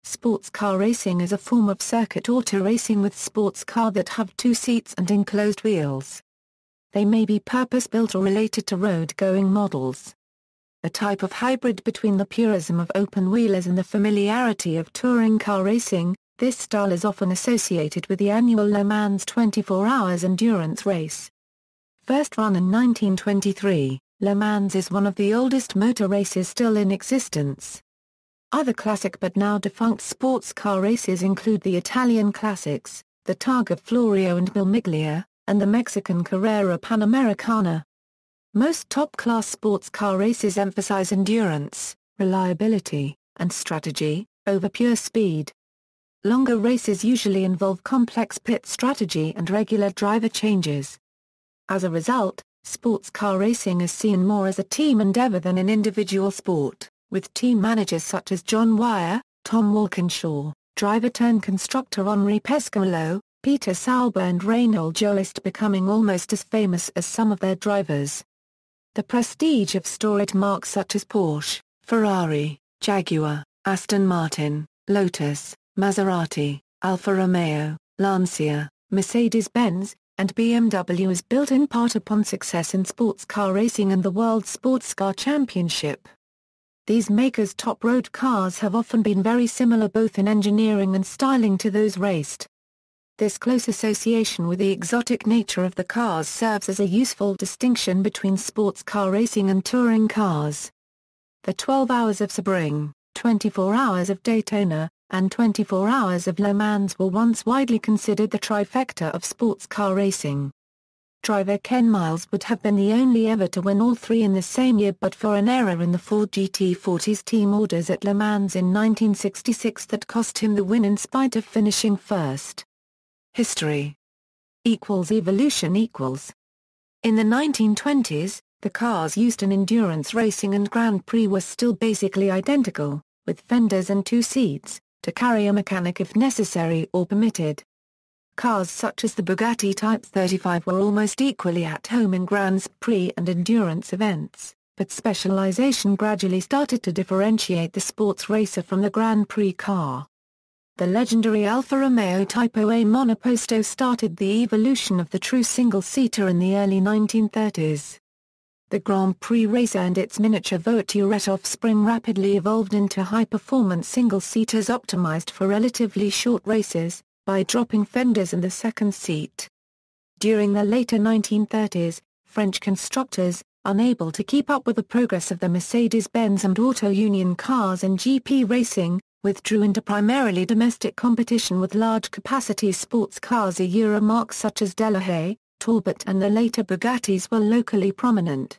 Sports car racing is a form of circuit auto racing with sports car that have two seats and enclosed wheels. They may be purpose-built or related to road-going models. A type of hybrid between the purism of open wheelers and the familiarity of touring car racing, this style is often associated with the annual Le Mans 24 Hours endurance race. First run in 1923, Le Mans is one of the oldest motor races still in existence. Other classic but now defunct sports car races include the Italian classics, the Targa Florio and Miglia, and the Mexican Carrera Panamericana. Most top-class sports car races emphasize endurance, reliability, and strategy, over pure speed. Longer races usually involve complex pit strategy and regular driver changes. As a result, sports car racing is seen more as a team endeavor than an individual sport, with team managers such as John Wyer, Tom Walkinshaw, driver-turned-constructor Henri Pescarolo, Peter Sauber and Reinhold Joest becoming almost as famous as some of their drivers. The prestige of storied marques such as Porsche, Ferrari, Jaguar, Aston Martin, Lotus, Maserati, Alfa Romeo, Lancia, Mercedes-Benz, and BMW is built in part upon success in sports car racing and the World Sports Car Championship. These makers' top road cars have often been very similar both in engineering and styling to those raced. This close association with the exotic nature of the cars serves as a useful distinction between sports car racing and touring cars. The 12 Hours of Sebring, 24 Hours of Daytona, and 24 Hours of Le Mans were once widely considered the trifecta of sports car racing. Driver Ken Miles would have been the only ever to win all three in the same year but for an error in the Ford GT40's team orders at Le Mans in 1966 that cost him the win in spite of finishing first. History Evolution In the 1920s, the cars used in endurance racing and Grand Prix were still basically identical, with fenders and two seats, to carry a mechanic if necessary or permitted. Cars such as the Bugatti Type 35 were almost equally at home in Grand Prix and endurance events, but specialization gradually started to differentiate the sports racer from the Grand Prix car. The legendary Alfa Romeo Type OA monoposto started the evolution of the true single-seater in the early 1930s. The Grand Prix racer and its miniature voiturette offspring rapidly evolved into high-performance single-seaters optimized for relatively short races, by dropping fenders in the second seat. During the later 1930s, French constructors, unable to keep up with the progress of the Mercedes-Benz and Auto Union cars in GP racing, withdrew into primarily domestic competition with large-capacity sports cars. Marques such as Delahaye, Talbot and the later Bugattis were locally prominent.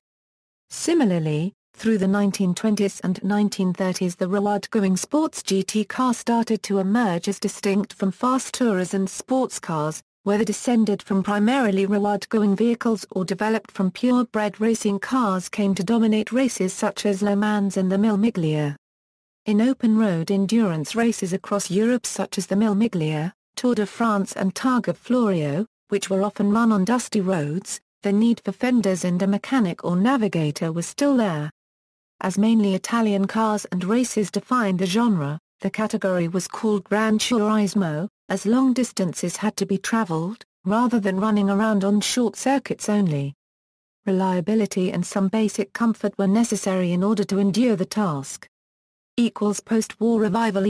Similarly, through the 1920s and 1930s the road-going sports GT car started to emerge as distinct from fast tourers and sports cars, whether descended from primarily road-going vehicles or developed from purebred racing cars came to dominate races such as Le Mans and the Miglia. In open road endurance races across Europe such as the Miglia, Tour de France and Targa Florio, which were often run on dusty roads, the need for fenders and a mechanic or navigator was still there. As mainly Italian cars and races defined the genre, the category was called Gran Turismo, as long distances had to be traveled, rather than running around on short circuits only. Reliability and some basic comfort were necessary in order to endure the task. Post-war revival.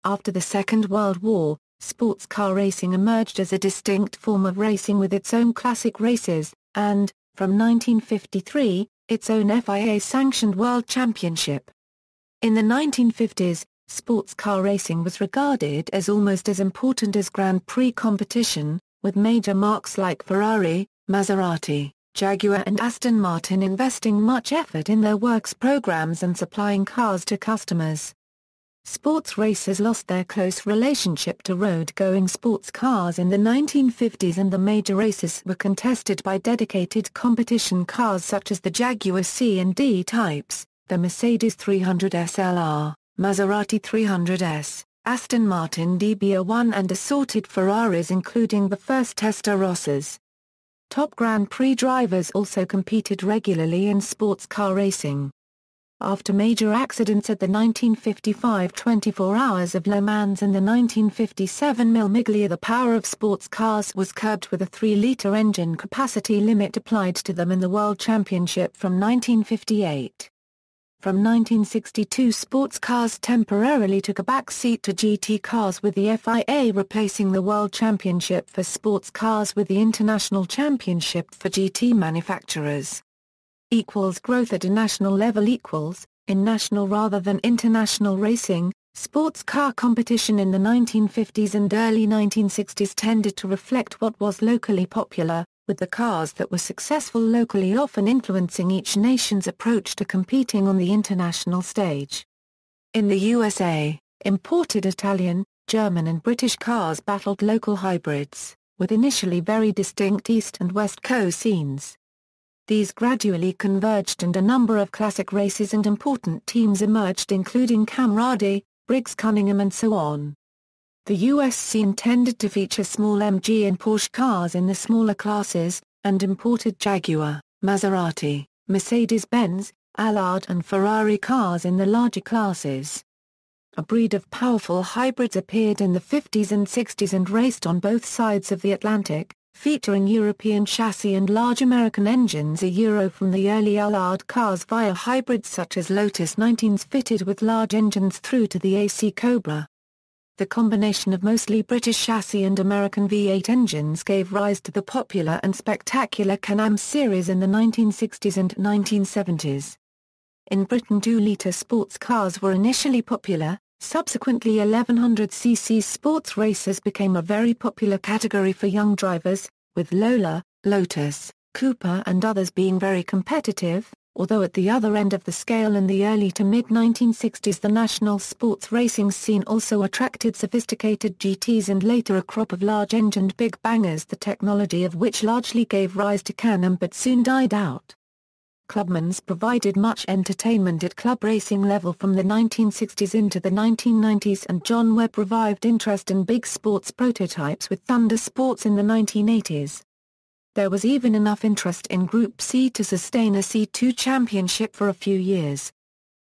After the Second World War, sports car racing emerged as a distinct form of racing with its own classic races, and, from 1953, its own FIA-sanctioned World Championship. In the 1950s, sports car racing was regarded as almost as important as Grand Prix competition, with major marques like Ferrari, Maserati, Jaguar and Aston Martin investing much effort in their works programs and supplying cars to customers. Sports racers lost their close relationship to road-going sports cars in the 1950s and the major races were contested by dedicated competition cars such as the Jaguar C and D types, the Mercedes 300 SLR, Maserati 300S, Aston Martin DB01 and assorted Ferraris including the first Testarossas. Top Grand Prix drivers also competed regularly in sports car racing. After major accidents at the 1955 24 Hours of Le Mans and the 1957 Miglia, the power of sports cars was curbed with a 3-liter engine capacity limit applied to them in the World Championship from 1958. From 1962, sports cars temporarily took a back seat to GT cars, with the FIA replacing the World Championship for sports cars with the International Championship for GT manufacturers. Growth at a national level. In national rather than international racing, sports car competition in the 1950s and early 1960s tended to reflect what was locally popular, with the cars that were successful locally often influencing each nation's approach to competing on the international stage. In the USA, imported Italian, German and British cars battled local hybrids, with initially very distinct East and West Coast scenes. These gradually converged and a number of classic races and important teams emerged, including Camaraderie, Briggs Cunningham and so on. The US scene tended to feature small MG and Porsche cars in the smaller classes, and imported Jaguar, Maserati, Mercedes-Benz, Allard and Ferrari cars in the larger classes. A breed of powerful hybrids appeared in the 50s and 60s and raced on both sides of the Atlantic, featuring European chassis and large American engines from the early Allard cars via hybrids such as Lotus 19s fitted with large engines through to the AC Cobra. The combination of mostly British chassis and American V8 engines gave rise to the popular and spectacular Can-Am series in the 1960s and 1970s. In Britain, 2-litre sports cars were initially popular. Subsequently, 1100cc sports racers became a very popular category for young drivers, with Lola, Lotus, Cooper and others being very competitive, although at the other end of the scale in the early to mid-1960s the national sports racing scene also attracted sophisticated GTs and later a crop of large-engined big bangers, the technology of which largely gave rise to Can-Am but soon died out. Clubmans provided much entertainment at club racing level from the 1960s into the 1990s, and John Wyer revived interest in big sports prototypes with Thunder Sports in the 1980s. There was even enough interest in Group C to sustain a C2 championship for a few years.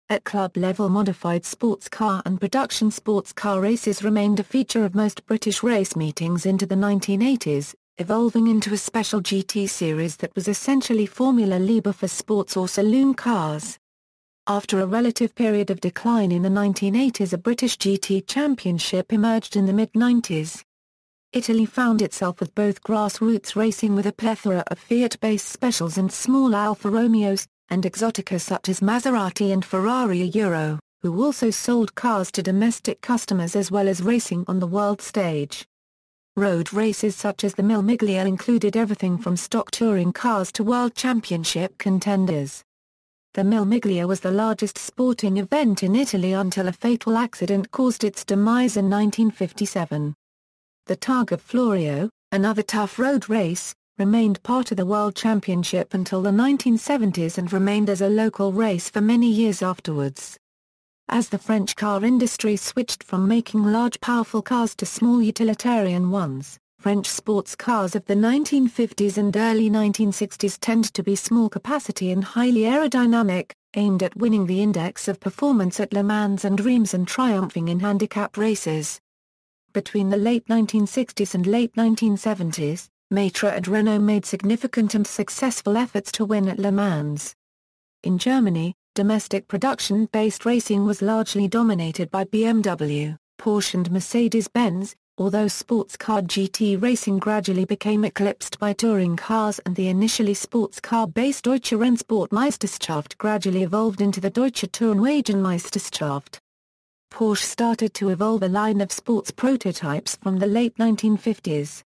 At club level, modified sports car and production sports car races remained a feature of most British race meetings into the 1980s, evolving into a special GT series that was essentially Formula Libre for sports or saloon cars. After a relative period of decline in the 1980s, a British GT championship emerged in the mid-90s. Italy found itself with both grassroots racing with a plethora of Fiat-based specials and small Alfa Romeos, and exotica such as Maserati and Ferrari who also sold cars to domestic customers as well as racing on the world stage. Road races such as the Miglia included everything from stock touring cars to world championship contenders. The Miglia was the largest sporting event in Italy until a fatal accident caused its demise in 1957. The Targa Florio, another tough road race, remained part of the World Championship until the 1970s and remained as a local race for many years afterwards. As the French car industry switched from making large powerful cars to small utilitarian ones, French sports cars of the 1950s and early 1960s tended to be small capacity and highly aerodynamic, aimed at winning the index of performance at Le Mans and Reims and triumphing in handicap races. Between the late 1960s and late 1970s, Matra and Renault made significant and successful efforts to win at Le Mans. In Germany, domestic production-based racing was largely dominated by BMW, Porsche and Mercedes-Benz, although sports car GT racing gradually became eclipsed by touring cars and the initially sports car-based Deutsche Rennsportmeisterschaft gradually evolved into the Deutsche Tourenwagenmeisterschaft. Porsche started to evolve a line of sports prototypes from the late 1950s.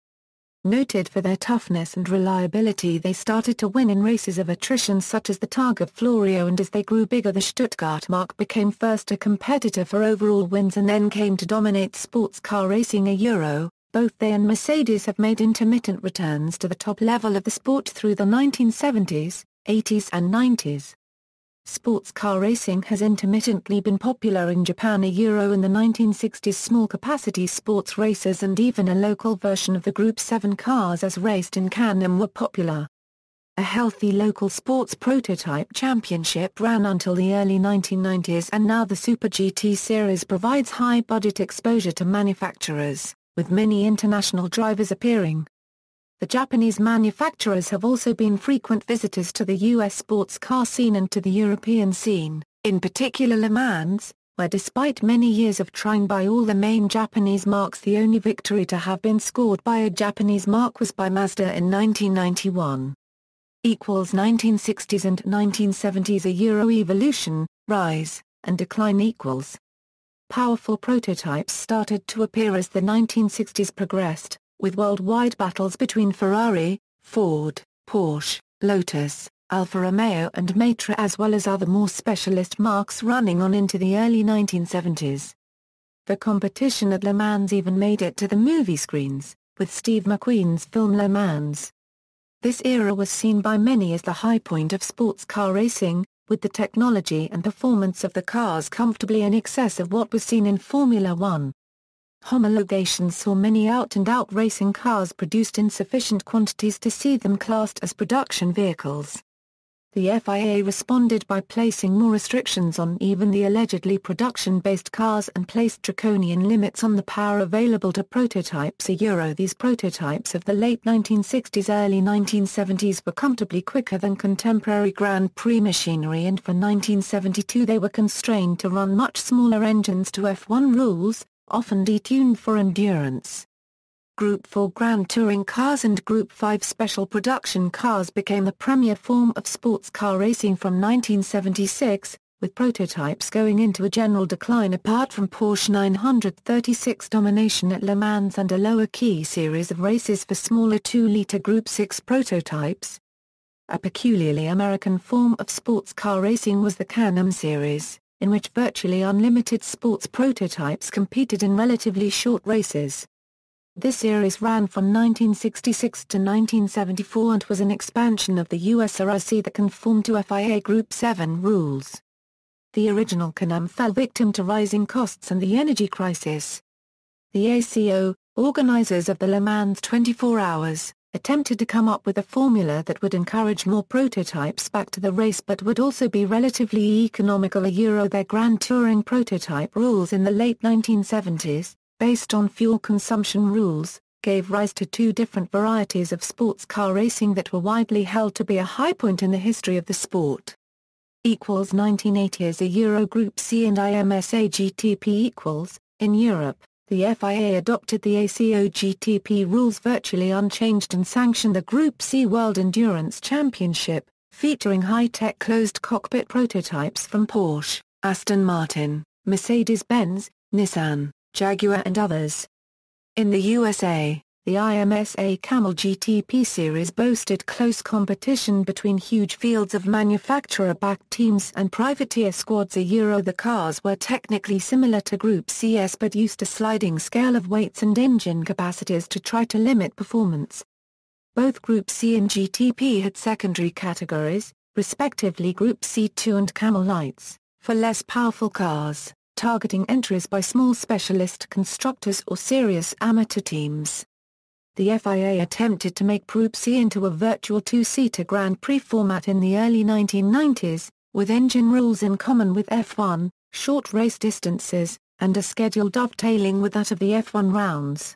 Noted for their toughness and reliability, they started to win in races of attrition such as the Targa Florio, and as they grew bigger the Stuttgart Mark became first a competitor for overall wins and then came to dominate sports car racing. Both they and Mercedes have made intermittent returns to the top level of the sport through the 1970s, 80s and 90s. Sports car racing has intermittently been popular in Japan. In the 1960s, small-capacity sports racers and even a local version of the Group 7 cars as raced in Can-Am were popular. A healthy local sports prototype championship ran until the early 1990s, and now the Super GT series provides high-budget exposure to manufacturers, with many international drivers appearing. The Japanese manufacturers have also been frequent visitors to the US sports car scene and to the European scene, in particular Le Mans, where despite many years of trying by all the main Japanese marques, the only victory to have been scored by a Japanese marque was by Mazda in 1991. 1960s and 1970s. A Euro evolution, rise, and decline equals. Powerful prototypes started to appear as the 1960s progressed, with worldwide battles between Ferrari, Ford, Porsche, Lotus, Alfa Romeo and Matra, as well as other more specialist marques running on into the early 1970s. The competition at Le Mans even made it to the movie screens, with Steve McQueen's film Le Mans. This era was seen by many as the high point of sports car racing, with the technology and performance of the cars comfortably in excess of what was seen in Formula One. Homologation saw many out-and-out racing cars produced in sufficient quantities to see them classed as production vehicles. The FIA responded by placing more restrictions on even the allegedly production-based cars and placed draconian limits on the power available to prototypes. These prototypes of the late 1960s early 1970s were comfortably quicker than contemporary Grand Prix machinery, and for 1972 they were constrained to run much smaller engines to F1 rules, often detuned for endurance. Group 4 Grand Touring cars and Group 5 Special Production cars became the premier form of sports car racing from 1976, with prototypes going into a general decline apart from Porsche 936 domination at Le Mans and a lower-key series of races for smaller 2-liter Group 6 prototypes. A peculiarly American form of sports car racing was the Can-Am series, in which virtually unlimited sports prototypes competed in relatively short races. This series ran from 1966 to 1974 and was an expansion of the USRC that conformed to FIA Group 7 rules. The original Can-Am fell victim to rising costs and the energy crisis. The ACO, organizers of the Le Mans 24 Hours, attempted to come up with a formula that would encourage more prototypes back to the race but would also be relatively economical. Their Grand Touring prototype rules in the late 1970s, based on fuel consumption rules, gave rise to two different varieties of sports car racing that were widely held to be a high point in the history of the sport. 1980s. A Euro Group C and IMSA GTP . In Europe, the FIA adopted the ACO GTP rules virtually unchanged and sanctioned the Group C World Endurance Championship, featuring high-tech closed cockpit prototypes from Porsche, Aston Martin, Mercedes-Benz, Nissan, Jaguar and others. In the USA, the IMSA Camel GTP series boasted close competition between huge fields of manufacturer-backed teams and privateer squads. The cars were technically similar to Group CS but used a sliding scale of weights and engine capacities to try to limit performance. Both Group C and GTP had secondary categories, respectively Group C2 and Camel Lights, for less powerful cars, targeting entries by small specialist constructors or serious amateur teams. The FIA attempted to make Group C into a virtual two-seater Grand Prix format in the early 1990s, with engine rules in common with F1, short race distances, and a schedule dovetailing with that of the F1 rounds.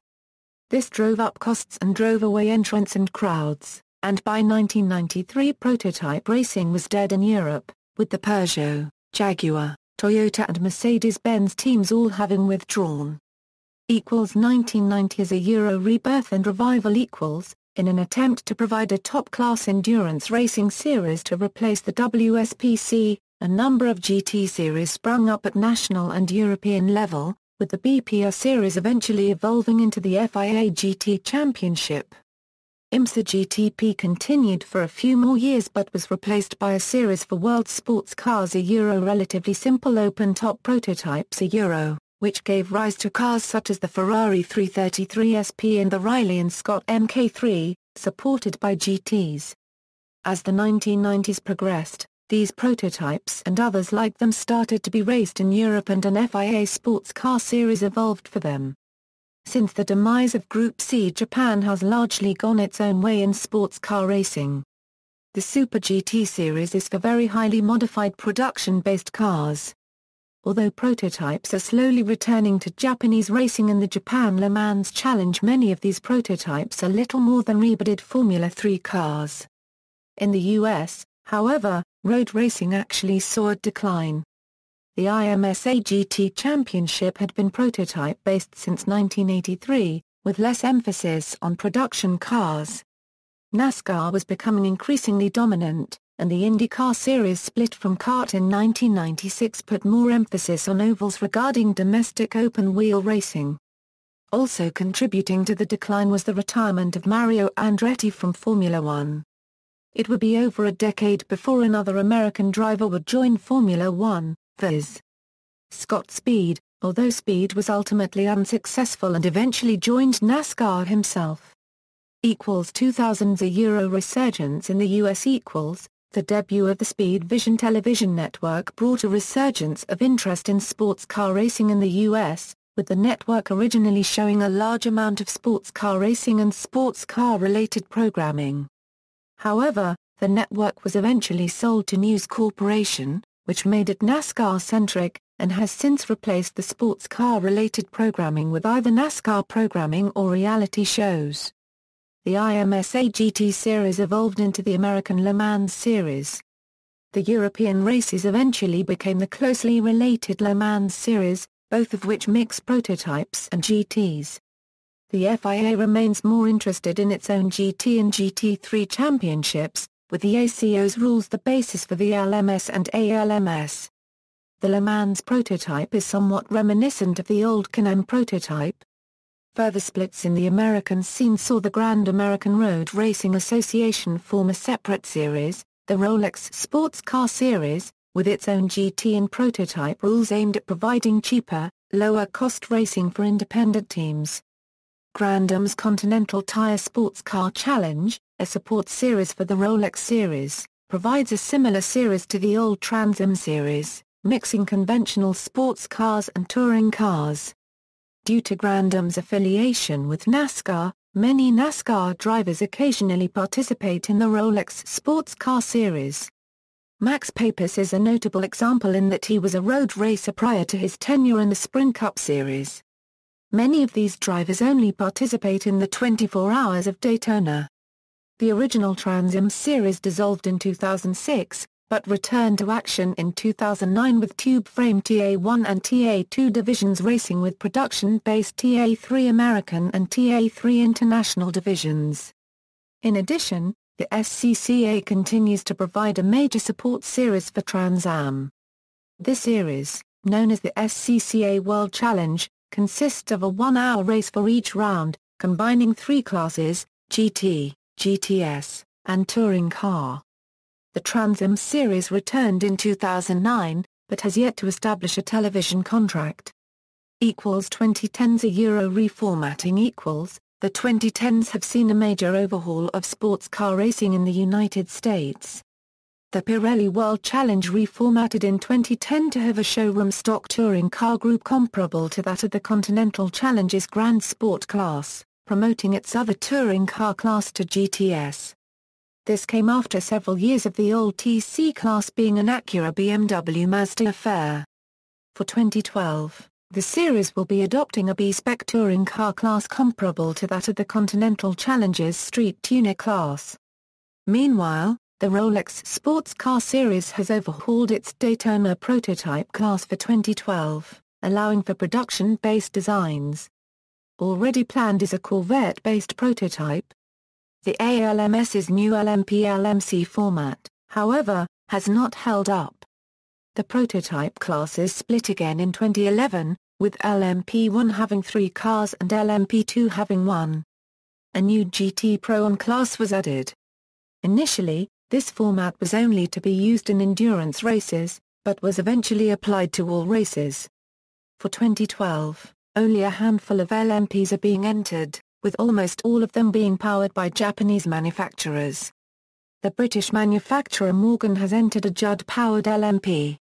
This drove up costs and drove away entrants and crowds, and by 1993 prototype racing was dead in Europe, with the Peugeot, Jaguar, Toyota and Mercedes-Benz teams all having withdrawn. 1990s. A Euro rebirth and revival . In an attempt to provide a top-class endurance racing series to replace the WSPC, a number of GT series sprung up at national and European level, with the BPR series eventually evolving into the FIA GT Championship. IMSA GTP continued for a few more years but was replaced by a series for world sports cars. A Euro relatively simple open-top prototypes. A Euro, which gave rise to cars such as the Ferrari 333 SP and the Riley and Scott Mk3, supported by GTs. As the 1990s progressed, these prototypes and others like them started to be raced in Europe and an FIA sports car series evolved for them. Since the demise of Group C, Japan has largely gone its own way in sports car racing. The Super GT series is for very highly modified production-based cars. Although prototypes are slowly returning to Japanese racing in the Japan Le Mans Challenge, many of these prototypes are little more than rebodied Formula 3 cars. In the US, however, road racing actually saw a decline. The IMSA GT Championship had been prototype-based since 1983, with less emphasis on production cars. NASCAR was becoming increasingly dominant, and the IndyCar series split from kart in 1996 put more emphasis on ovals regarding domestic open-wheel racing. Also contributing to the decline was the retirement of Mario Andretti from Formula One. It would be over a decade before another American driver would join Formula One, viz. Scott Speed, although Speed was ultimately unsuccessful and eventually joined NASCAR himself. 2000's a Euro resurgence in the US. The debut of the Speed Vision television network brought a resurgence of interest in sports car racing in the US, with the network originally showing a large amount of sports car racing and sports car-related programming. However, the network was eventually sold to News Corporation, which made it NASCAR-centric, and has since replaced the sports car-related programming with either NASCAR programming or reality shows. The IMSA GT series evolved into the American Le Mans series. The European races eventually became the closely related Le Mans series, both of which mix prototypes and GTs. The FIA remains more interested in its own GT and GT3 championships, with the ACO's rules the basis for the LMS and ALMS. The Le Mans prototype is somewhat reminiscent of the old Can-Am prototype. Further splits in the American scene saw the Grand American Road Racing Association form a separate series, the Rolex Sports Car Series, with its own GT and prototype rules aimed at providing cheaper, lower-cost racing for independent teams. Grand Am's Continental Tire Sports Car Challenge, a support series for the Rolex series, provides a similar series to the old Trans Am series, mixing conventional sports cars and touring cars. Due to Grand Am's affiliation with NASCAR, many NASCAR drivers occasionally participate in the Rolex Sports Car Series. Max Papis is a notable example in that he was a road racer prior to his tenure in the Sprint Cup Series. Many of these drivers only participate in the 24 Hours of Daytona. The original Trans Am series dissolved in 2006, but returned to action in 2009 with tube-frame TA1 and TA2 divisions racing with production-based TA3 American and TA3 International divisions. In addition, the SCCA continues to provide a major support series for Trans Am. This series, known as the SCCA World Challenge, consists of a 1-hour race for each round, combining 3 classes, GT, GTS, and Touring Car. The Trans Am series returned in 2009, but has yet to establish a television contract. 2010's a Euro reformatting. The 2010s have seen a major overhaul of sports car racing in the United States. The Pirelli World Challenge reformatted in 2010 to have a showroom stock touring car group comparable to that of the Continental Challenge's Grand Sport class, promoting its other touring car class to GTS. This came after several years of the old TC class being an Acura BMW Mazda affair. For 2012, the series will be adopting a B-Spec touring car class comparable to that of the Continental Challenge's Street Tuner class. Meanwhile, the Rolex Sports Car Series has overhauled its Daytona prototype class for 2012, allowing for production-based designs. Already planned is a Corvette-based prototype. The ALMS's new LMP-LMC format, however, has not held up. The prototype classes split again in 2011, with LMP1 having 3 cars and LMP2 having 1. A new GT Pro-Am class was added. Initially, this format was only to be used in endurance races, but was eventually applied to all races. For 2012, only a handful of LMPs are being entered, with almost all of them being powered by Japanese manufacturers. The British manufacturer Morgan has entered a Judd-powered LMP.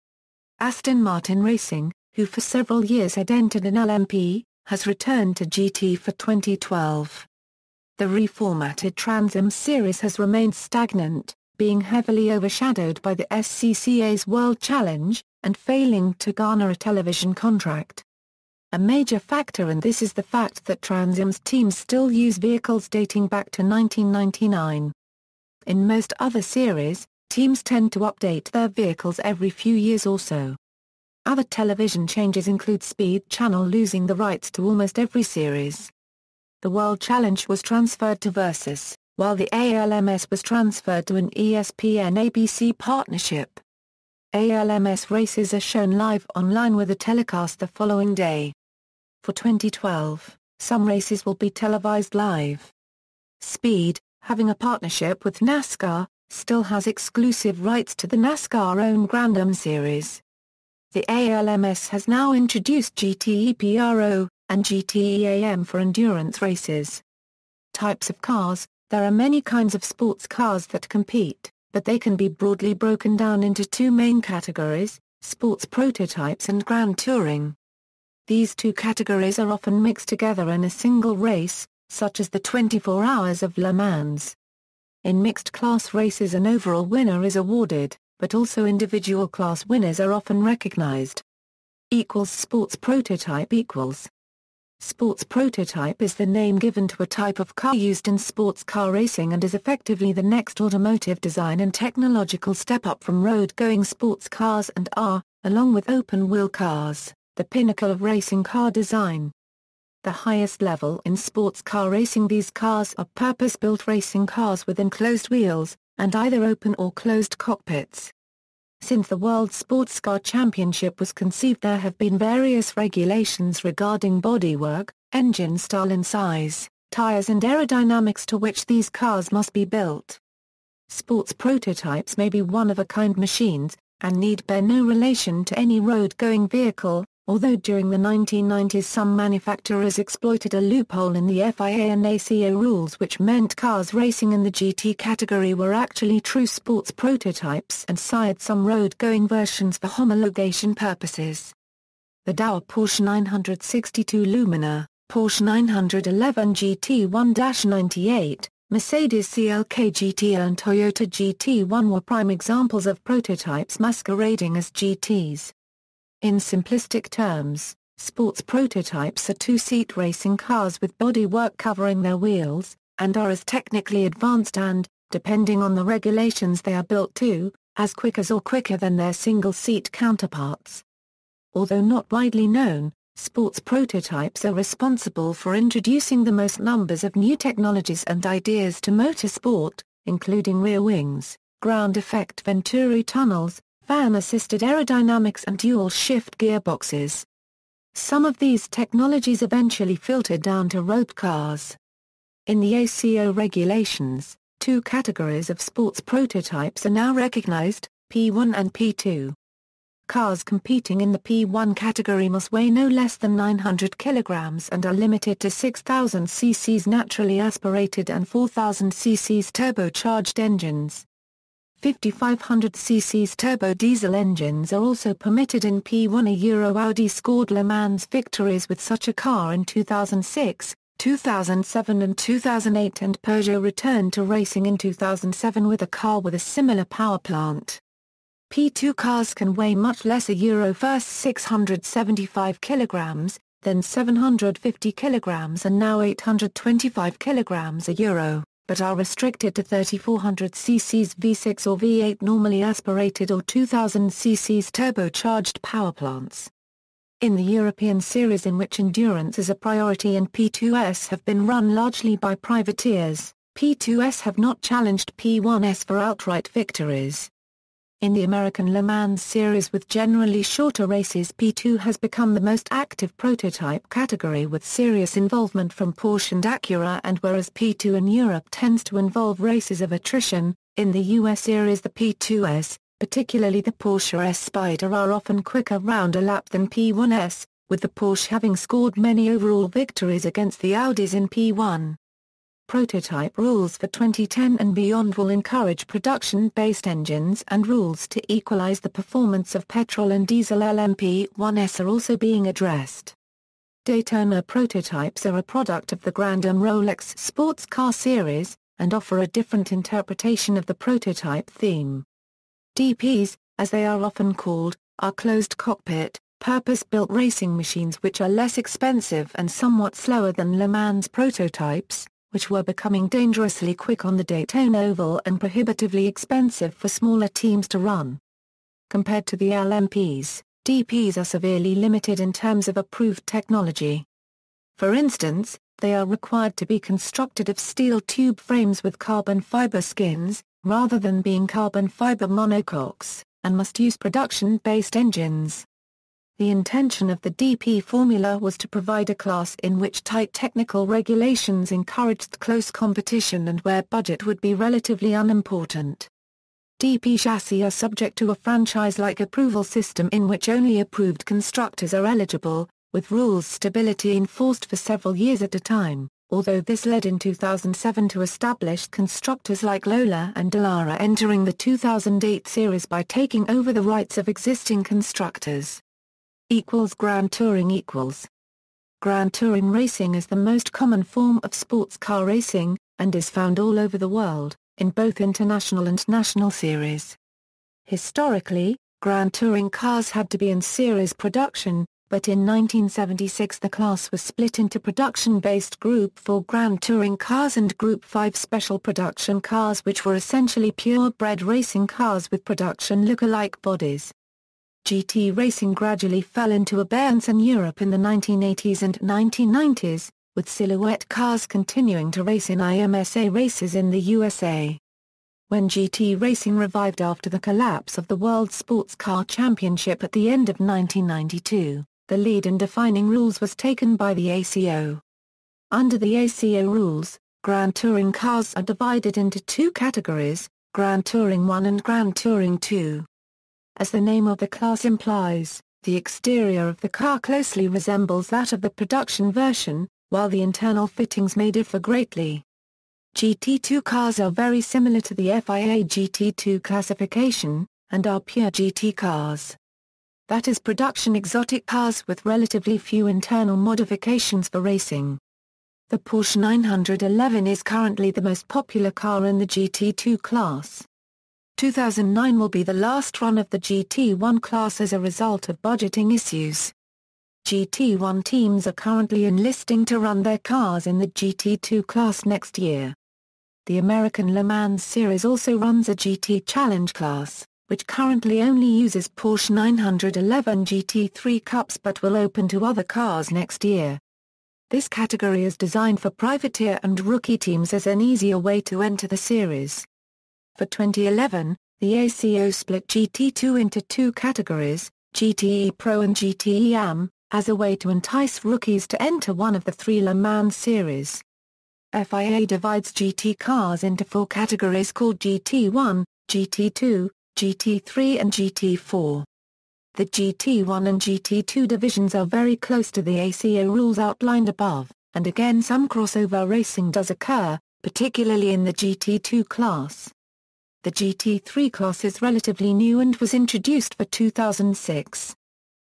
Aston Martin Racing, who for several years had entered an LMP, has returned to GT for 2012. The reformatted Trans Am series has remained stagnant, being heavily overshadowed by the SCCA's World Challenge, and failing to garner a television contract. A major factor in this is the fact that Trans Am's teams still use vehicles dating back to 1999. In most other series, teams tend to update their vehicles every few years or so. Other television changes include Speed Channel losing the rights to almost every series. The World Challenge was transferred to Versus, while the ALMS was transferred to an ESPN-ABC partnership. ALMS races are shown live online with a telecast the following day. For 2012, some races will be televised live. Speed, having a partnership with NASCAR, still has exclusive rights to the NASCAR-owned Grand Am series. The ALMS has now introduced GTE Pro and GTE AM for endurance races. Types of cars. There are many kinds of sports cars that compete, but they can be broadly broken down into two main categories: sports prototypes and Grand Touring. These two categories are often mixed together in a single race, such as the 24 Hours of Le Mans. In mixed-class races an overall winner is awarded, but also individual class winners are often recognized. Sports prototype equals. Sports prototype is the name given to a type of car used in sports car racing and is effectively the next automotive design and technological step up from road-going sports cars and are, along with open-wheel cars, the pinnacle of racing car design. The highest level in sports car racing. These cars are purpose-built racing cars with enclosed wheels, and either open or closed cockpits. Since the World Sports Car Championship was conceived there have been various regulations regarding bodywork, engine style and size, tires and aerodynamics to which these cars must be built. Sports prototypes may be one-of-a-kind machines, and need bear no relation to any road-going vehicle, although during the 1990s some manufacturers exploited a loophole in the FIA and ACO rules which meant cars racing in the GT category were actually true sports prototypes and sired some road-going versions for homologation purposes. The Dow Porsche 962 Lumina, Porsche 911 GT1-98, Mercedes CLK GT and Toyota GT1 were prime examples of prototypes masquerading as GTs. In simplistic terms, sports prototypes are two-seat racing cars with bodywork covering their wheels, and are as technically advanced and, depending on the regulations they are built to, as quick as or quicker than their single-seat counterparts. Although not widely known, sports prototypes are responsible for introducing the most numbers of new technologies and ideas to motorsport, including rear wings, ground effect Venturi tunnels, fan-assisted aerodynamics and dual-shift gearboxes. Some of these technologies eventually filtered down to road cars. In the ACO regulations, two categories of sports prototypes are now recognized, P1 and P2. Cars competing in the P1 category must weigh no less than 900 kilograms and are limited to 6,000 cc's naturally aspirated and 4,000 cc's turbocharged engines. 5,500 cc's turbo diesel engines are also permitted in P1. Audi scored Le Mans victories with such a car in 2006, 2007 and 2008, and Peugeot returned to racing in 2007 with a car with a similar power plant. P2 cars can weigh much less, first 675 kilograms, then 750 kilograms and now 825 kilograms but are restricted to 3,400 cc's V6 or V8 normally aspirated or 2,000 cc's turbocharged power plants. In the European series, in which endurance is a priority and P2s have been run largely by privateers, P2s have not challenged P1s for outright victories. In the American Le Mans series, with generally shorter races, P2 has become the most active prototype category with serious involvement from Porsche and Acura, and whereas P2 in Europe tends to involve races of attrition, in the US series the P2s, particularly the Porsche S Spider, are often quicker round a lap than P1s, with the Porsche having scored many overall victories against the Audis in P1. Prototype rules for 2010 and beyond will encourage production-based engines, and rules to equalize the performance of petrol and diesel LMP1s are also being addressed. Daytona prototypes are a product of the Grand Am Rolex sports car series, and offer a different interpretation of the prototype theme. DPs, as they are often called, are closed-cockpit, purpose-built racing machines which are less expensive and somewhat slower than Le Mans prototypes, which were becoming dangerously quick on the Daytona Oval and prohibitively expensive for smaller teams to run. Compared to the LMPs, DPs are severely limited in terms of approved technology. For instance, they are required to be constructed of steel tube frames with carbon fiber skins, rather than being carbon fiber monocoques, and must use production-based engines. The intention of the DP formula was to provide a class in which tight technical regulations encouraged close competition and where budget would be relatively unimportant. DP chassis are subject to a franchise-like approval system in which only approved constructors are eligible, with rules stability enforced for several years at a time, although this led in 2007 to established constructors like Lola and Dallara entering the 2008 series by taking over the rights of existing constructors. Grand Touring Grand Touring racing is the most common form of sports car racing, and is found all over the world, in both international and national series. Historically, Grand Touring cars had to be in series production, but in 1976 the class was split into production-based Group 4 Grand Touring cars and Group 5 special production cars which were essentially purebred racing cars with production look-alike bodies. GT racing gradually fell into abeyance in Europe in the 1980s and 1990s, with silhouette cars continuing to race in IMSA races in the USA. When GT racing revived after the collapse of the World Sports Car Championship at the end of 1992, the lead in defining rules was taken by the ACO. Under the ACO rules, Grand Touring cars are divided into two categories, Grand Touring 1 and Grand Touring 2. As the name of the class implies, the exterior of the car closely resembles that of the production version, while the internal fittings may differ greatly. GT2 cars are very similar to the FIA GT2 classification, and are pure GT cars. That is production exotic cars with relatively few internal modifications for racing. The Porsche 911 is currently the most popular car in the GT2 class. 2009 will be the last run of the GT1 class as a result of budgeting issues. GT1 teams are currently enlisting to run their cars in the GT2 class next year. The American Le Mans Series also runs a GT Challenge class, which currently only uses Porsche 911 GT3 Cups but will open to other cars next year. This category is designed for privateer and rookie teams as an easier way to enter the series. For 2011, the ACO split GT2 into two categories, GTE Pro and GTE Am, as a way to entice rookies to enter one of the three Le Mans series. FIA divides GT cars into four categories called GT1, GT2, GT3 and GT4. The GT1 and GT2 divisions are very close to the ACO rules outlined above, and again some crossover racing does occur, particularly in the GT2 class. The GT3 class is relatively new and was introduced for 2006.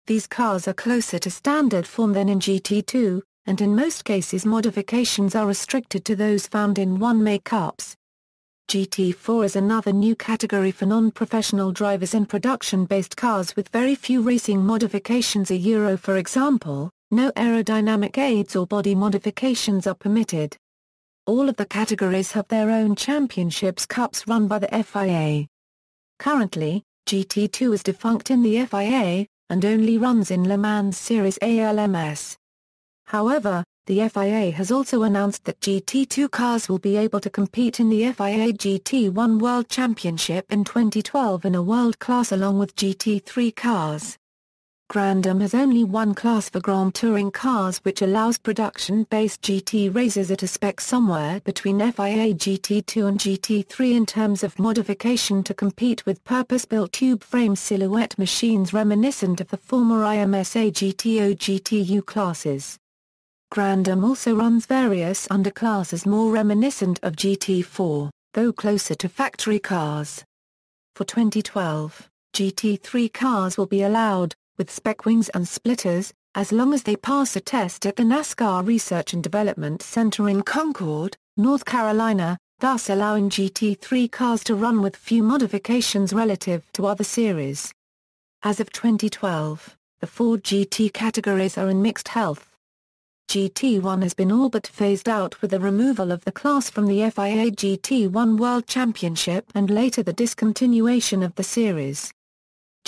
These cars are closer to standard form than in GT2, and in most cases modifications are restricted to those found in one-make cups. GT4 is another new category for non-professional drivers in production-based cars with very few racing modifications. For example, no aerodynamic aids or body modifications are permitted. All of the categories have their own championships cups run by the FIA. Currently, GT2 is defunct in the FIA, and only runs in Le Mans Series ALMS. However, the FIA has also announced that GT2 cars will be able to compete in the FIA GT1 World Championship in 2012 in a world class along with GT3 cars. Grand Am has only one class for Grand Touring cars which allows production-based GT racers at a spec somewhere between FIA GT2 and GT3 in terms of modification to compete with purpose-built tube-frame silhouette machines reminiscent of the former IMSA GTO GTU classes. Grand Am also runs various underclasses more reminiscent of GT4, though closer to factory cars. For 2012, GT3 cars will be allowed, with spec wings and splitters, as long as they pass a test at the NASCAR Research and Development Center in Concord, North Carolina, thus allowing GT3 cars to run with few modifications relative to other series. As of 2012, the Ford GT categories are in mixed health. GT1 has been all but phased out with the removal of the class from the FIA GT1 World Championship and later the discontinuation of the series.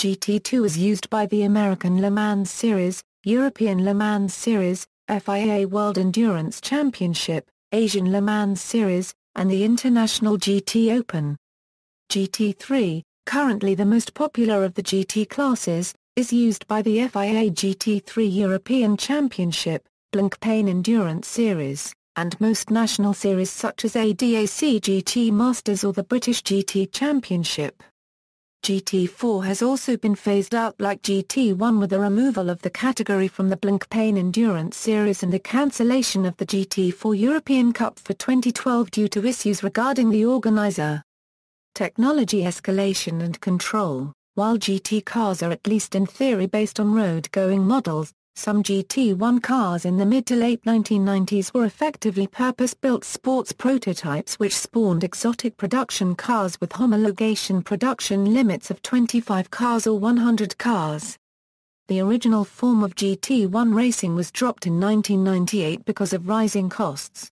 GT2 is used by the American Le Mans Series, European Le Mans Series, FIA World Endurance Championship, Asian Le Mans Series, and the International GT Open. GT3, currently the most popular of the GT classes, is used by the FIA GT3 European Championship, Blancpain Endurance Series, and most national series such as ADAC GT Masters or the British GT Championship. GT4 has also been phased out like GT1 with the removal of the category from the Blancpain Endurance Series and the cancellation of the GT4 European Cup for 2012 due to issues regarding the organizer. Technology escalation and control. While GT cars are at least in theory based on road-going models, some GT1 cars in the mid to late 1990s were effectively purpose-built sports prototypes which spawned exotic production cars with homologation production limits of 25 cars or 100 cars. The original form of GT1 racing was dropped in 1998 because of rising costs.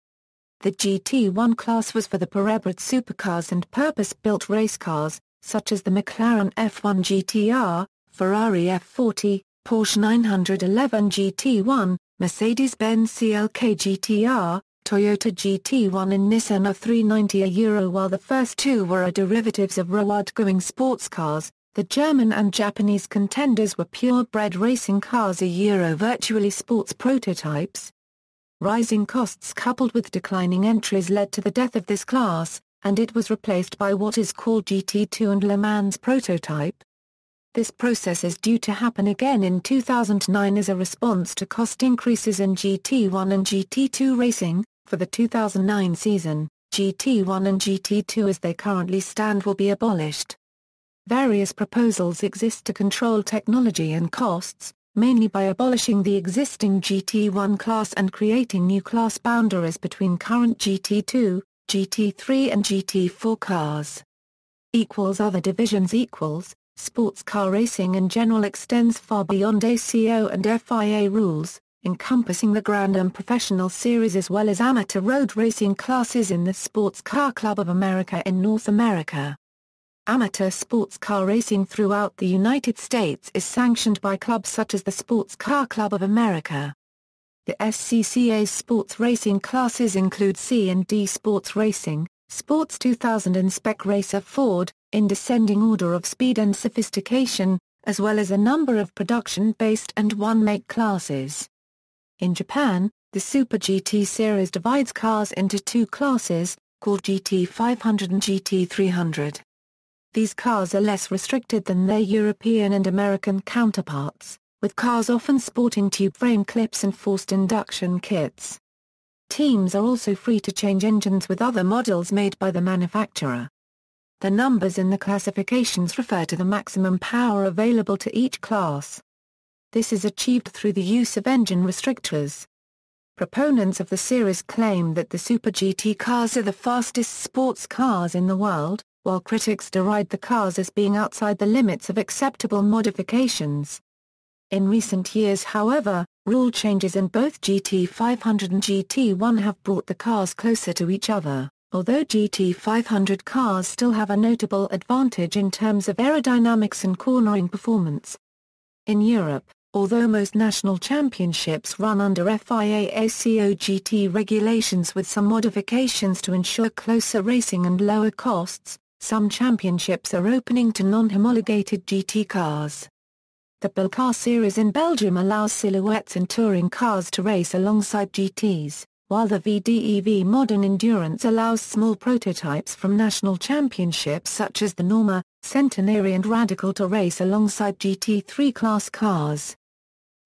The GT1 class was for the purebred supercars and purpose-built race cars, such as the McLaren F1 GTR, Ferrari F40, Porsche 911 GT1, Mercedes-Benz CLK GTR, Toyota GT1 and Nissan R390 while the first two were derivatives of road-going sports cars. The German and Japanese contenders were purebred racing cars virtually sports prototypes. Rising costs coupled with declining entries led to the death of this class, and it was replaced by what is called GT2 and Le Mans prototype. This process is due to happen again in 2009 as a response to cost increases in GT1 and GT2 racing. For the 2009 season, GT1 and GT2 as they currently stand will be abolished. Various proposals exist to control technology and costs, mainly by abolishing the existing GT1 class and creating new class boundaries between current GT2, GT3 and GT4 cars. Other divisions Sports car racing in general extends far beyond ACO and FIA rules, encompassing the Grand Am Professional Series as well as amateur road racing classes in the Sports Car Club of America in North America. Amateur sports car racing throughout the United States is sanctioned by clubs such as the Sports Car Club of America. The SCCA's sports racing classes include C and D Sports Racing, Sports 2000 and Spec Racer Ford, in descending order of speed and sophistication, as well as a number of production-based and one-make classes. In Japan, the Super GT series divides cars into two classes, called GT500 and GT300. These cars are less restricted than their European and American counterparts, with cars often sporting tube frame clips and forced induction kits. Teams are also free to change engines with other models made by the manufacturer. The numbers in the classifications refer to the maximum power available to each class. This is achieved through the use of engine restrictors. Proponents of the series claim that the Super GT cars are the fastest sports cars in the world, while critics deride the cars as being outside the limits of acceptable modifications. In recent years, however, rule changes in both GT500 and GT1 have brought the cars closer to each other, although GT500 cars still have a notable advantage in terms of aerodynamics and cornering performance. In Europe, although most national championships run under FIA ACO GT regulations with some modifications to ensure closer racing and lower costs, some championships are opening to non-homologated GT cars. The Belcar series in Belgium allows silhouettes in touring cars to race alongside GTs, while the VDEV Modern Endurance allows small prototypes from national championships such as the Norma, Centenary and Radical to race alongside GT3 class cars.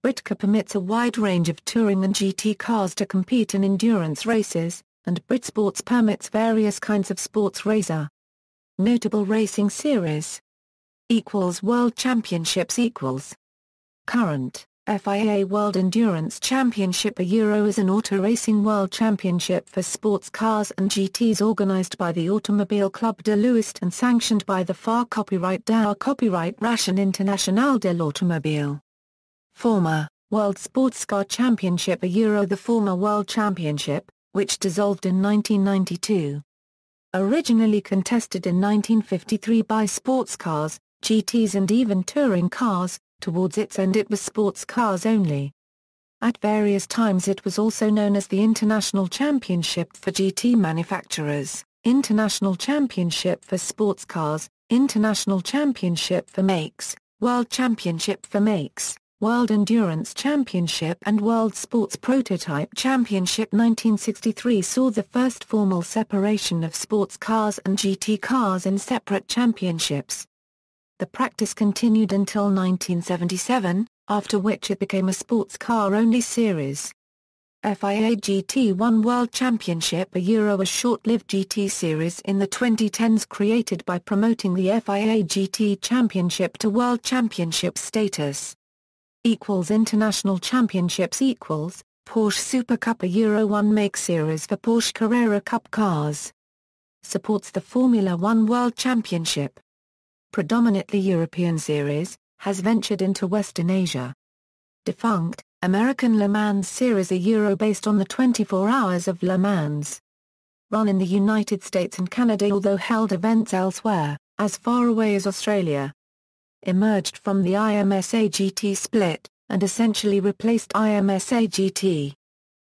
Britcar permits a wide range of touring and GT cars to compete in endurance races, and Britsports permits various kinds of sports racer. Notable racing series World Championships Current FIA World Endurance Championship. A Euro is an auto racing world championship for sports cars and GTs organized by the Automobile Club de l'Ouest and sanctioned by the FAR Copyright DAO Copyright Ration Internationale de l'Automobile. Former World Sports Car Championship. A Euro, the former World Championship, which dissolved in 1992. Originally contested in 1953 by sports cars, GTs and even touring cars, towards its end it was sports cars only. At various times it was also known as the International Championship for GT manufacturers, International Championship for sports cars, International Championship for makes, World Championship for makes, World Endurance Championship and World Sports Prototype Championship. 1963 saw the first formal separation of sports cars and GT cars in separate championships. The practice continued until 1977, after which it became a sports car-only series. FIA GT1 World Championship. A Euro, a short-lived GT series in the 2010s created by promoting the FIA GT Championship to World Championship status. International Championships Porsche Super Cup. A Euro 1 make series for Porsche Carrera Cup cars. Supports the Formula 1 World Championship. Predominantly European series, has ventured into Western Asia. Defunct, American Le Mans Series. A Euro based on the 24 Hours of Le Mans. Run in the United States and Canada although held events elsewhere, as far away as Australia. Emerged from the IMSA GT split, and essentially replaced IMSA GT.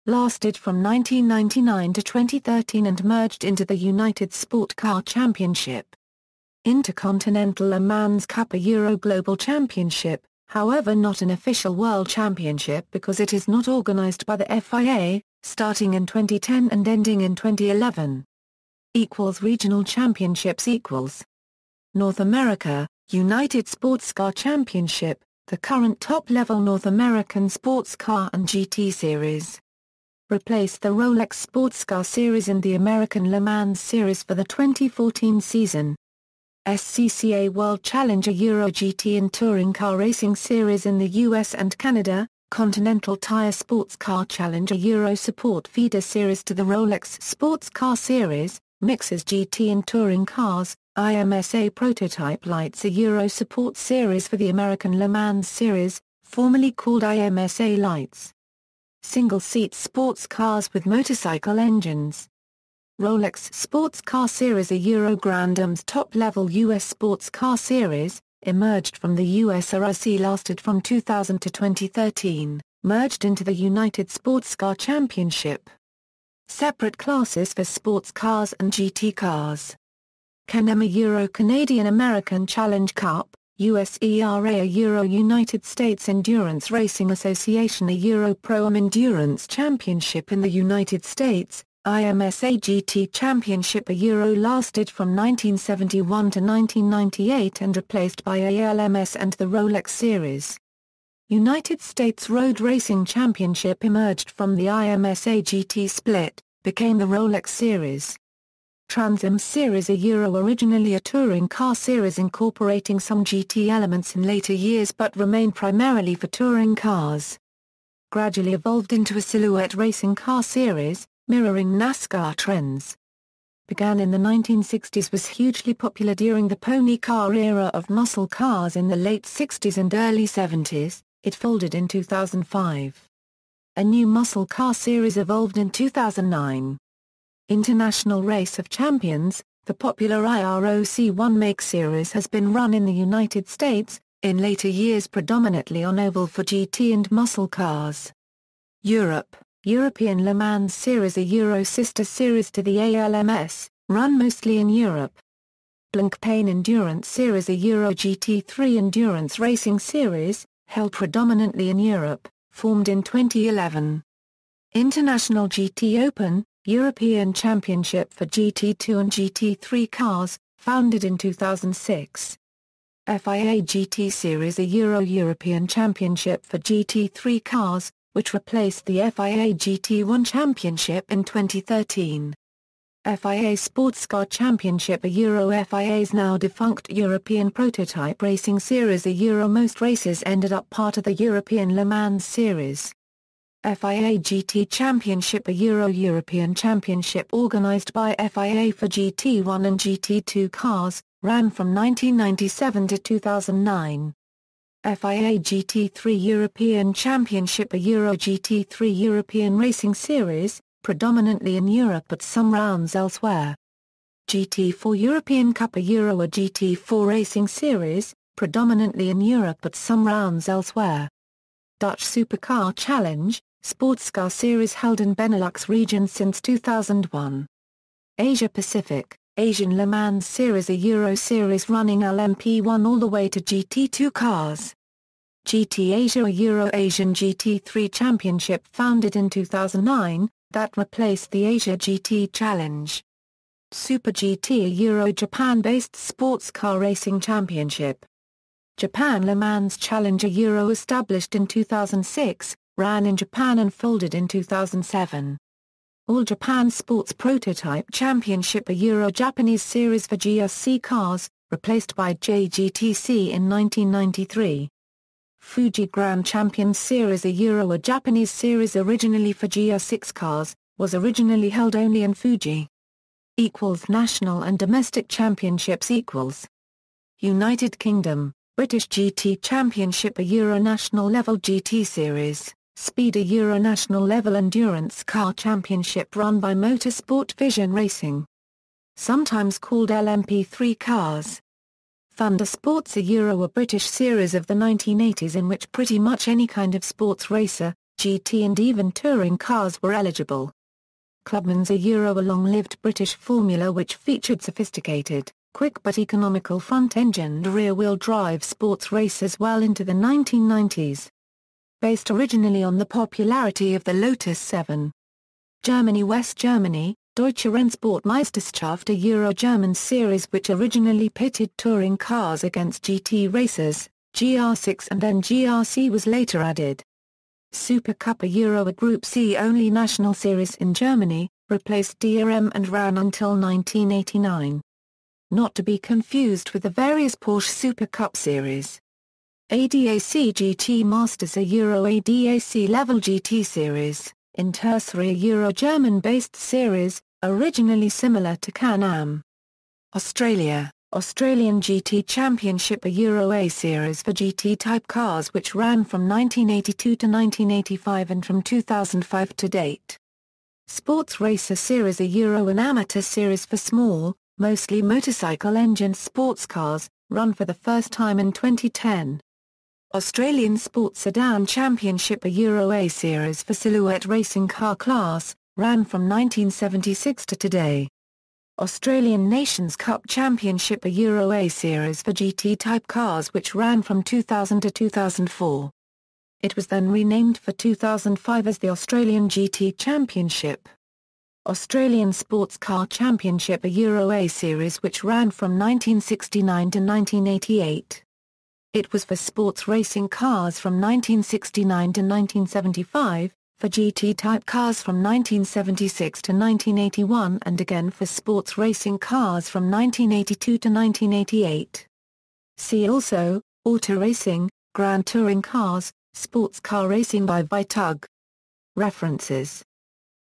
Lasted from 1999 to 2013 and merged into the United Sport Car Championship. Intercontinental Le Mans Cup. A Euro Global Championship, however not an official world championship because it is not organized by the FIA, starting in 2010 and ending in 2011. Regional championships. North America, United Sports Car Championship, the current top-level North American sports car and GT series. Replaced the Rolex Sports Car Series and the American Le Mans Series for the 2014 season. SCCA World Challenger Euro GT and Touring Car Racing Series in the US and Canada, Continental Tire Sports Car Challenger Euro Support Feeder Series to the Rolex Sports Car Series, mixes GT and Touring Cars, IMSA Prototype Lights. A Euro Support Series for the American Le Mans Series, formerly called IMSA Lights. Single-seat sports cars with motorcycle engines. Rolex Sports Car Series. A Euro Grand Am's top-level US sports car series, emerged from the USRC, lasted from 2000 to 2013, merged into the United Sports Car Championship. Separate classes for sports cars and GT cars. Can-Am. A Euro Canadian American Challenge Cup, USERA. A Euro United States Endurance Racing Association. A Euro Pro-Am Endurance Championship in the United States, IMSA GT Championship. A Euro lasted from 1971 to 1998 and replaced by ALMS and the Rolex Series. United States Road Racing Championship emerged from the IMSA GT split, became the Rolex Series. Trans Am Series. A Euro originally a touring car series incorporating some GT elements in later years but remained primarily for touring cars. Gradually evolved into a silhouette racing car series, mirroring NASCAR trends. Began in the 1960s, was hugely popular during the pony car era of muscle cars in the late 60s and early 70s, it folded in 2005. A new muscle car series evolved in 2009. International Race of Champions, the popular IROC-1 make series has been run in the United States, in later years predominantly on oval for GT and muscle cars. Europe. European Le Mans Series. A Euro sister series to the ALMS, run mostly in Europe. Blancpain Endurance Series. A Euro GT3 Endurance Racing Series, held predominantly in Europe, formed in 2011. International GT Open, European Championship for GT2 and GT3 cars, founded in 2006. FIA GT Series. A Euro European Championship for GT3 cars, which replaced the FIA GT1 Championship in 2013. FIA Sports Car Championship, a Euro. FIA's now defunct European Prototype Racing Series, a Euro. Most races ended up part of the European Le Mans Series. FIA GT Championship, a Euro. European Championship organized by FIA for GT1 and GT2 cars, ran from 1997 to 2009. FIA GT3 European Championship, a Euro. GT3 European Racing Series, predominantly in Europe but some rounds elsewhere. GT4 European Cup, a Euro. A GT4 Racing Series, predominantly in Europe but some rounds elsewhere. Dutch Supercar Challenge, sports car series held in Benelux region since 2001. Asia Pacific, Asian Le Mans Series, a Euro series running LMP1 all the way to GT2 cars. GT Asia, a Euro. Asian GT3 Championship founded in 2009, that replaced the Asia GT Challenge. Super GT, a Euro. Japan-based sports car racing championship. Japan Le Mans Challenge, a Euro. Established in 2006, ran in Japan and folded in 2007. All Japan Sports Prototype Championship, a Euro. Japanese series for GRC cars, replaced by JGTC in 1993. Fuji Grand Champions Series, a Euro. A Japanese series originally for GR6 cars, was originally held only in Fuji. National and domestic championships. United Kingdom, British GT Championship, a Euro. National level GT series, Speed, a Euro. National level endurance car championship run by Motorsport Vision Racing. Sometimes called LMP3 cars. Thunder Sports, a Euro. A British series of the 1980s in which pretty much any kind of sports racer, GT and even touring cars were eligible. Clubman's, a Euro. A long-lived British formula which featured sophisticated, quick but economical front-engined rear-wheel drive sports racers well into the 1990s. Based originally on the popularity of the Lotus 7. Germany, West Germany, Deutsche Rennsportmeisterschaft, a Euro. German series which originally pitted touring cars against GT racers, GR6 and then GRC was later added. Super Cup, a Euro. A Group C only national series in Germany, replaced DRM and ran until 1989. Not to be confused with the various Porsche Super Cup series. ADAC GT Masters, a Euro. ADAC level GT series, Interserie, a Euro. German-based series, originally similar to Can-Am. Australia, Australian GT Championship, a Euro. A series for GT-type cars which ran from 1982 to 1985 and from 2005 to date. Sports Racer Series, a Euro. An amateur series for small, mostly motorcycle-engined sports cars, run for the first time in 2010. Australian Sports Sedan Championship, a Euro. A series for silhouette racing car class, ran from 1976 to today. Australian Nations Cup Championship, a Euro. A series for GT-type cars which ran from 2000 to 2004. It was then renamed for 2005 as the Australian GT Championship. Australian Sports Car Championship, a Euro. A series which ran from 1969 to 1988. It was for sports racing cars from 1969 to 1975, for GT-type cars from 1976 to 1981 and again for sports racing cars from 1982 to 1988. See also, Auto Racing, Grand Touring Cars, Sports Car Racing by Vitug. References.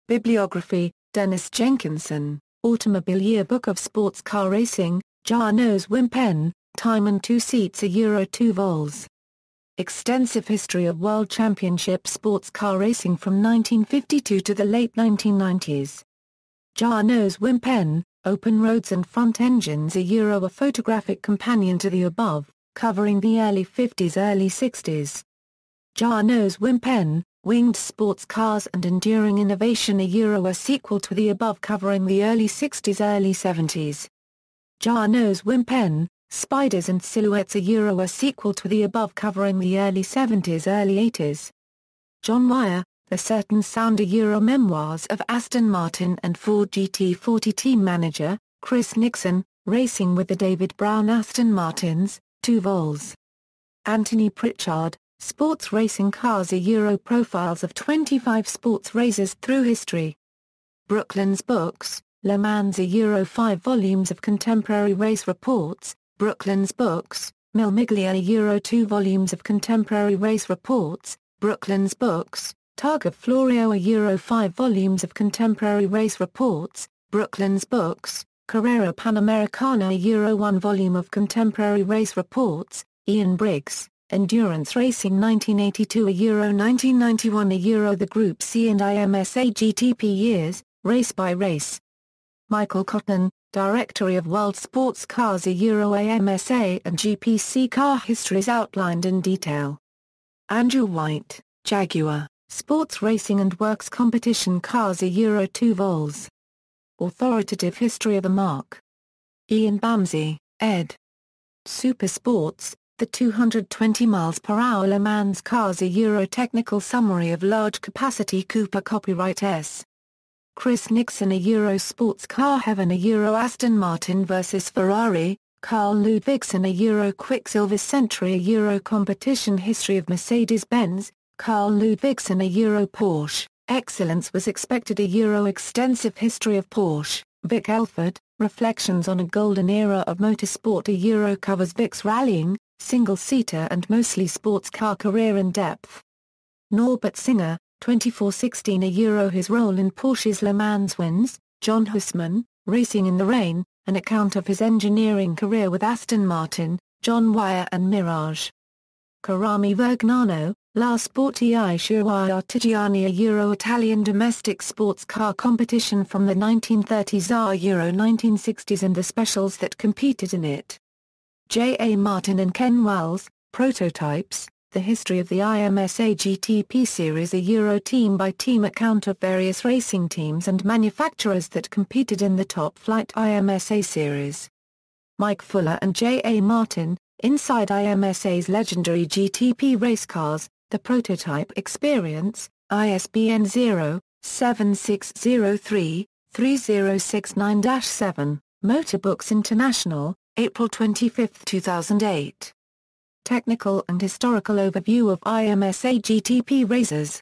Bibliography, Dennis Jenkinson, Automobile Yearbook of Sports Car Racing, Jarnos Wimpen, Time and 2 seats, a Euro. 2 vols. Extensive history of World Championship sports car racing from 1952 to the late 1990s. Jarnos Wimpen, Open Roads and Front Engines, a Euro. A photographic companion to the above, covering the early 50s early 60s. Jarnos Wimpen, Winged Sports Cars and Enduring Innovation, a Euro. A sequel to the above covering the early 60s early 70s. Jarnos Wimpen, Spiders and Silhouettes, a Euro. A sequel to the above covering the early 70s early 80s. John Wyer, The Certain Sound, a Euro. Memoirs of Aston Martin and Ford GT40 team manager, Chris Nixon, Racing with the David Brown Aston Martins, 2 vols. Anthony Pritchard, Sports Racing Cars, a Euro. Profiles of 25 sports racers through history. Brooklands Books, Le Mans a Euro 5 volumes of contemporary race reports, Brooklands Books, Miglia a Euro 2 volumes of contemporary race reports, Brooklands Books, Targa Florio a Euro 5 volumes of contemporary race reports, Brooklands Books, Carrera Panamericana a Euro 1 volume of contemporary race reports, Ian Briggs, Endurance Racing 1982 a Euro 1991 a Euro the Group C and IMSA GTP years, race by race. Michael Cotton, Directory of World Sports Cars a Euro AMSA and GPC car histories outlined in detail. Andrew White, Jaguar, Sports Racing and Works Competition Cars a Euro 2 vols. Authoritative History of the Mark. Ian Bamsey, ed. Super Sports, the 220 mph Le Mans Cars a Euro Technical Summary of Large Capacity Cooper Copyright S. Chris Nixon a Euro Sports Car Heaven a Euro Aston Martin vs Ferrari, Carl Ludwigsen a Euro Quicksilver Century a Euro Competition History of Mercedes-Benz, Carl Ludwigsen a Euro Porsche, Excellence Was Expected a Euro Extensive History of Porsche, Vic Elford, Reflections on a Golden Era of Motorsport a Euro covers Vic's rallying, single-seater and mostly sports car career in depth. Norbert Singer, 2416 a Euro His role in Porsche's Le Mans wins, John Hussmann, Racing in the Rain, an account of his engineering career with Aston Martin, John Wyer and Mirage. Karami Vergnano, La Sportiai Sciuai Artigiani a Euro-Italian domestic sports car competition from the 1930s or Euro 1960s and the specials that competed in it. J. A. Martin and Ken Wells, Prototypes, The History of the IMSA GTP Series a Euro team-by-team account of various racing teams and manufacturers that competed in the top-flight IMSA Series. Mike Fuller and J. A. Martin, Inside IMSA's legendary GTP race cars, The Prototype Experience, ISBN 0-7603-3069-7, Motorbooks International, April 25, 2008. Technical and Historical Overview of IMSA GTP Racers.